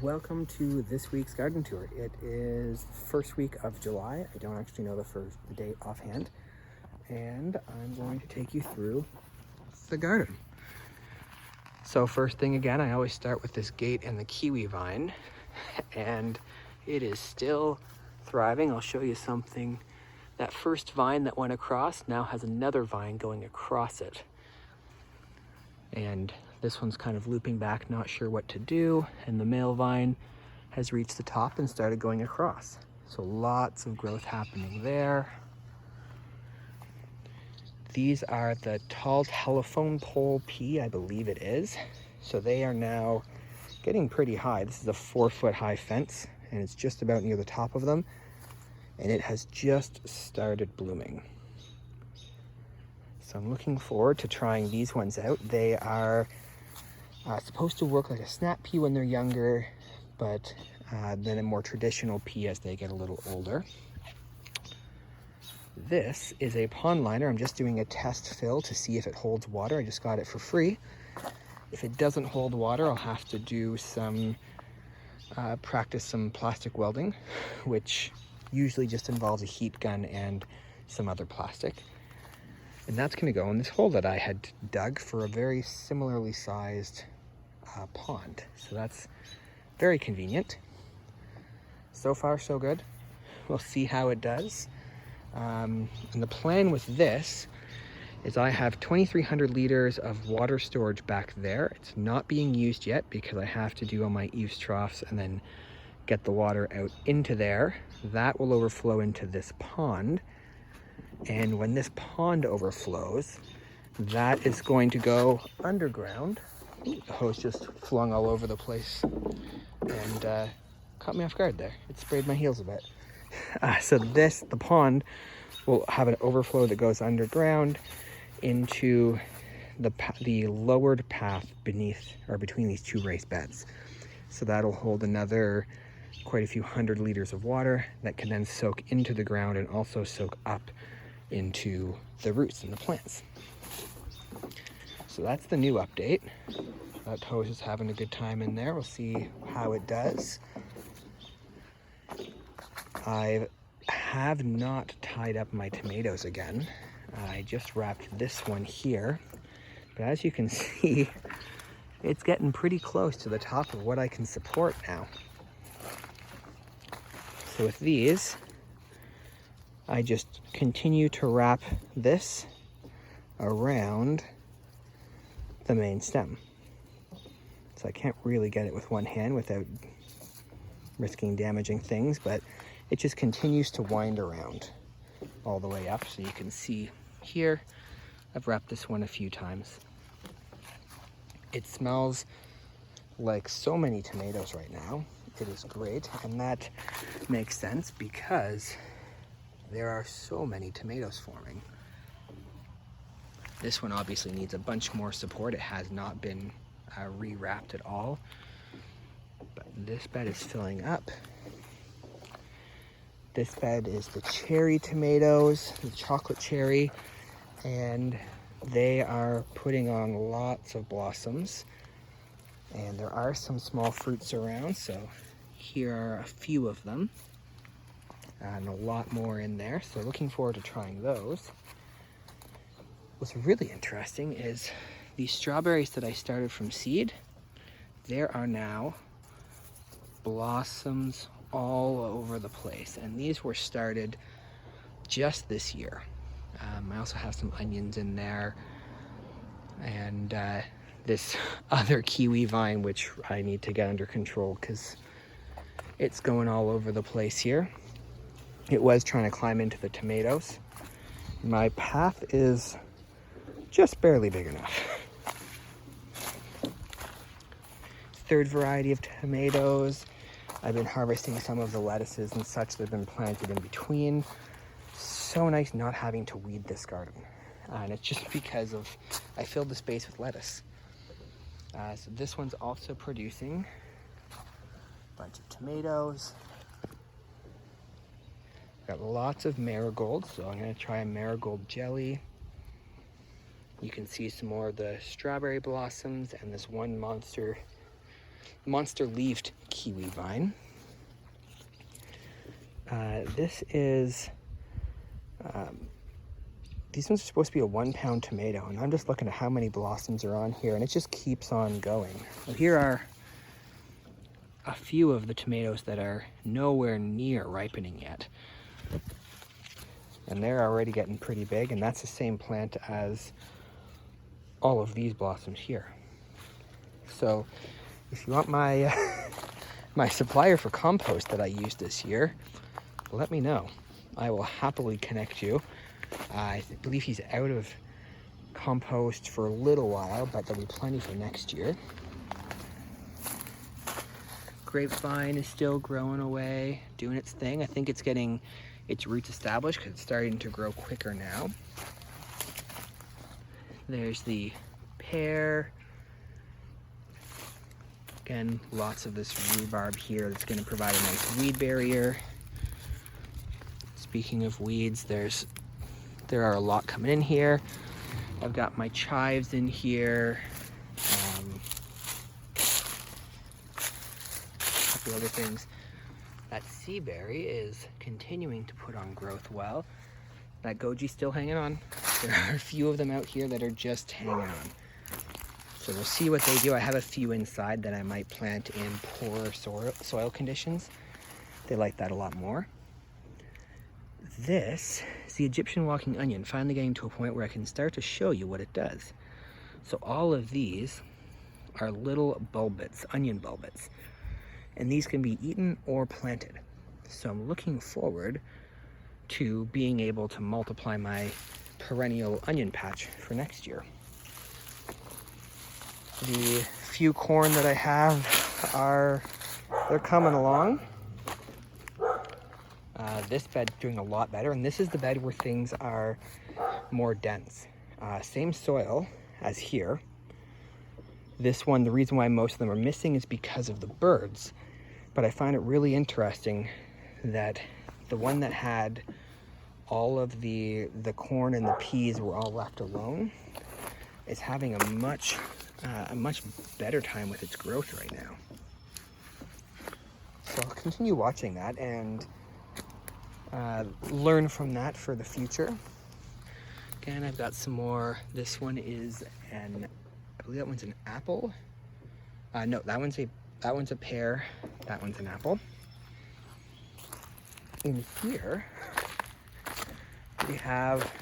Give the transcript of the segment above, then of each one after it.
Welcome to this week's garden tour. It is the first week of July. I don't actually know the date offhand, and I'm going to take you through the garden. So first thing again, I always start with this gate and the kiwi vine, and it is still thriving. I'll show you something. That first vine that went across now has another vine going across it. And this one's kind of looping back, not sure what to do. And the male vine has reached the top and started going across. So lots of growth happening there. These are the tall telephone pole pea, I believe it is. So they are now getting pretty high. This is a 4-foot high fence and it's just about near the top of them. And it has just started blooming. So I'm looking forward to trying these ones out. They are supposed to work like a snap pea when they're younger, but then a more traditional pea as they get a little older. This is a pond liner. I'm just doing a test fill to see if it holds water. I just got it for free. If it doesn't hold water, I'll have to do some, practice some plastic welding, which usually just involves a heat gun and some other plastic. And that's going to go in this hole that I had dug for a very similarly sized pond. So that's very convenient. So far, so good. We'll see how it does. And the plan with this is I have 2,300 liters of water storage back there. It's not being used yet because I have to do all my eaves troughs and then get the water out into there. That will overflow into this pond. And when this pond overflows, that is going to go underground. Ooh, the hose just flung all over the place and caught me off guard there. It sprayed my heels a bit. So the pond will have an overflow that goes underground into the lowered path beneath or between these two raised beds. So that'll hold another quite a few hundred liters of water that can then soak into the ground and also soak up into the roots and the plants. So that's the new update. That hose is having a good time in there. We'll see how it does. I have not tied up my tomatoes again. I just wrapped this one here. But as you can see, it's getting pretty close to the top of what I can support now. So with these, I just continue to wrap this around the main stem. So I can't really get it with one hand without risking damaging things, but it just continues to wind around all the way up. So you can see here, I've wrapped this one a few times. It smells like so many tomatoes right now. It is great, and that makes sense because there are so many tomatoes forming. This one obviously needs a bunch more support. It has not been re-wrapped at all, but this bed is filling up. This bed is the cherry tomatoes, the chocolate cherry, and they are putting on lots of blossoms. And there are some small fruits around, so here are a few of them. And a lot more in there, so looking forward to trying those. What's really interesting is these strawberries that I started from seed, there are now blossoms all over the place, and these were started just this year. I also have some onions in there, and this other kiwi vine, which I need to get under control because it's going all over the place here. It was trying to climb into the tomatoes. My path is just barely big enough. Third variety of tomatoes. I've been harvesting some of the lettuces and such that have been planted in between. So nice not having to weed this garden. And it's just because I filled the space with lettuce. So this one's also producing a bunch of tomatoes. Got lots of marigolds, so I'm going to try a marigold jelly. You can see some more of the strawberry blossoms and this one monster monster-leaved kiwi vine. This is, these ones are supposed to be a 1-pound tomato, and I'm just looking at how many blossoms are on here, and it just keeps on going. Well, here are a few of the tomatoes that are nowhere near ripening yet. And they're already getting pretty big, and that's the same plant as all of these blossoms here. So if you want my my supplier for compost that I used this year, let me know. I will happily connect you. I believe he's out of compost for a little while, but there'll be plenty for next year. Grapevine is still growing away, doing its thing. I think it's getting its roots established because it's starting to grow quicker now. There's the pear. Again, lots of this rhubarb here that's going to provide a nice weed barrier. Speaking of weeds, there are a lot coming in here. I've got my chives in here. A couple other things. That sea berry is continuing to put on growth well. That goji's still hanging on. There are a few of them out here that are just hanging on. So we'll see what they do. I have a few inside that I might plant in poorer soil conditions. They like that a lot more. This is the Egyptian walking onion, finally getting to a point where I can start to show you what it does. So all of these are little bulbets, onion bulbets, and these can be eaten or planted. So I'm looking forward to being able to multiply my perennial onion patch for next year. The few corn that I have they're coming along. This bed's doing a lot better, and this is the bed where things are more dense. Same soil as here. This one, the reason why most of them are missing is because of the birds, but I find it really interesting that the one that had all of the corn and the peas were all left alone is having a much better time with its growth right now. So I'll continue watching that and learn from that for the future. Again, I've got some more. This one is I believe that one's an apple. No, that one's a pear. That one's an apple. In here, we have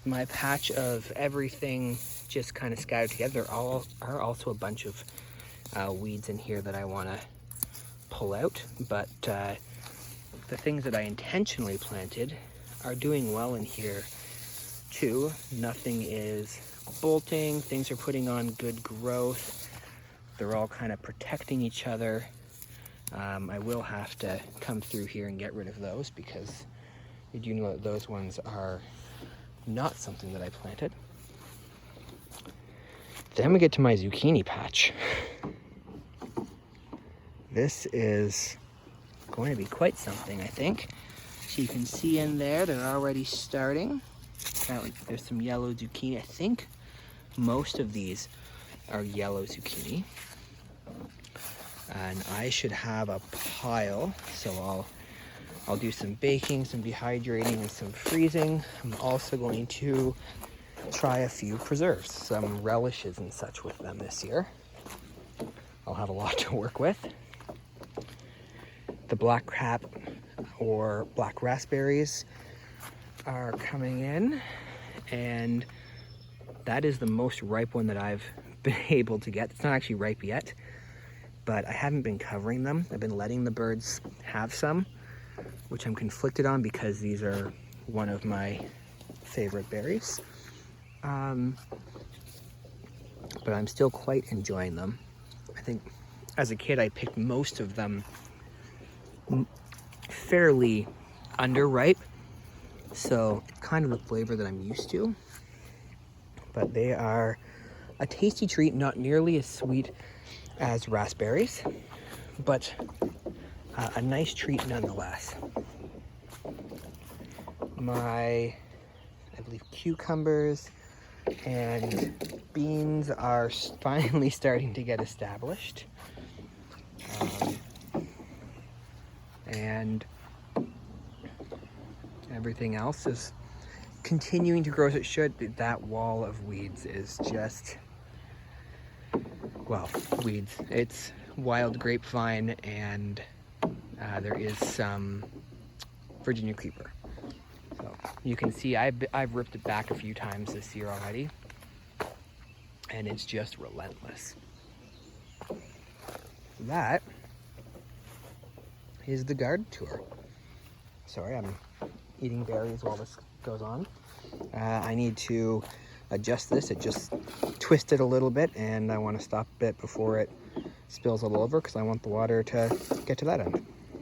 my patch of everything just kind of scattered together. There are also a bunch of weeds in here that I want to pull out, but the things that I intentionally planted are doing well in here too. Nothing is bolting, things are putting on good growth. They're all kind of protecting each other. I will have to come through here and get rid of those because you do know that those ones are not something that I planted. Then we get to my zucchini patch. This is going to be quite something, I think. So you can see in there, they're already starting. There's some yellow zucchini. I think most of these are yellow zucchini. And I should have a pile, so I'll do some baking, some dehydrating, and some freezing. I'm also going to try a few preserves, some relishes and such with them this year. I'll have a lot to work with. The black cap or black raspberries are coming in, and that is the most ripe one that I've been able to get. It's not actually ripe yet, but I haven't been covering them. I've been letting the birds have some, which I'm conflicted on because these are one of my favorite berries. But I'm still quite enjoying them. I think as a kid I picked most of them fairly underripe, so kind of the flavor that I'm used to. But they are a tasty treat, not nearly as sweet as raspberries, but a nice treat nonetheless. I believe cucumbers And beans are finally starting to get established. And everything else is continuing to grow as it should. That wall of weeds is just, well, weeds. It's wild grapevine, and there is some Virginia creeper. So you can see I've ripped it back a few times this year already, and it's just relentless. That is the garden tour. Sorry, I'm eating berries while this goes on. I need to adjust this. It just twisted a little bit, and I want to stop it before it spills all over because I want the water to get to that end.